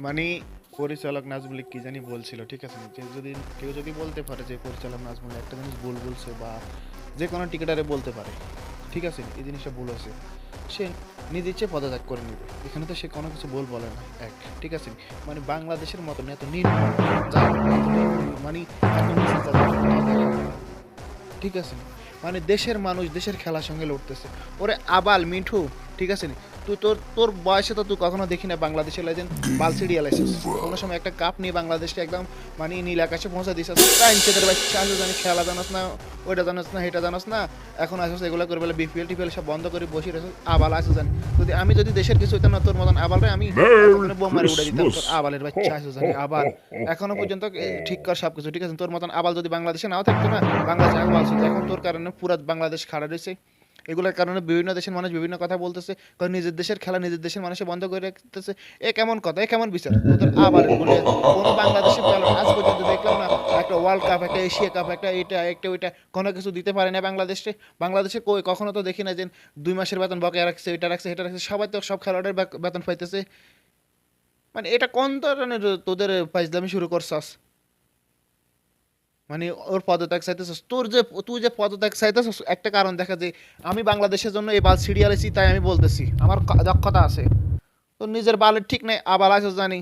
মানে পরিচালক নাজমুল কি জানি বলছিল, ঠিক আছে? যে যদি কেউ যদি বলতে পারে যে পরিচালক নাজমুল একটা জিনিস ভুল বলছে, বা যে কোনো টিকিটারে বলতে পারে, ঠিক আছে, এই জিনিসটা ভুল আছে, সে নিজে ইচ্ছে পদত্যাগ করে নেবে। এখানে তো সে কোনো কিছু ভুল বলে না, এক, ঠিক আছে? মানে বাংলাদেশের মতন এত নির্মম জাতি, মানে এত নিচু জাতি কোথাও দেখা যায় না, ঠিক আছে? মানে দেশের মানুষ দেশের খেলার সঙ্গে লড়তেছে। ওরে আবাল মিঠু, ঠিক আছে নি? তুই তোর তোর বয়সে তো তুই কখনো দেখি না বাংলাদেশের লেজেন্ড বালসিডি এলাইছিস কোনো সময় একটা কাপ নিয়ে বাংলাদেশকে একদম মানে নীল আকাশে পৌঁছা দিছিস। তাই তোদের বাচ্চা আছে জানি খেলা জানাস না, ওইটা জানাস না, এটা জানাস না, এখন আসিস এগুলো করে বলে বিপিএল টিপিএল সব বন্ধ করে বসে রয়েছিস। আবাল আছে জানি, যদি আমি যদি দেশের কিছু হইতাম না তোর মতন আবালরে আমি Merry এতক্ষণে বোম মারি উড়ে দিতাম। তোর Christmas! আবালের বাচ্চা Ho, আছে জানি ho, আবাল, ho, ho, এখনো ho, পর্যন্ত ঠিক কর ho. সবকিছু, ঠিক আছে? তোর মতন আবাল যদি বাংলাদেশে নাও থাকতো না, বাংলাদেশ আগে বলছে যে এখন তোর কারণে পুরো বাংলাদেশ খাড়া রয়েছে। এগুলোর কারণে বিভিন্ন দেশের মানুষ বিভিন্ন কথা বলতেছে, কারণ নিজের দেশের খেলা নিজের দেশের মানুষে বন্ধ করে রাখতেছে। এ কেমন কথা, এ কেমন বিচার তোদের আবালের বলে? কোনো বাংলাদেশের প্লেয়ার আজ পর্যন্ত দেখলাম না একটা ওয়ার্ল্ড কাপ, একটা এশিয়া কাপ, একটা এটা একটা ওইটা কোনো কিছু দিতে পারে না বাংলাদেশে। বাংলাদেশে কই কখনো তো দেখি না যে 2 মাসের বেতন বকেয়া রাখছে, এটা রাখছে, এটা রাখছে, সবাই তো সব খেলোয়াড়ের বেতন পাইতেছে। মানে এটা কোন ধরনের তোদের ফাইজলামি শুরু করছস? মানে ওর পদত্যাগ চাইতেছস, তুই যে পদত্যাগ চাইতেছস একটা কারণ দেখা যে আমি বাংলাদেশের জন্য এই বাল সিরিয়াল আছি, তাই আমি বলতেছি আমার দক্ষতা আছে। তোর নিজের বালের ঠিক নেই, আবার আসো জানি।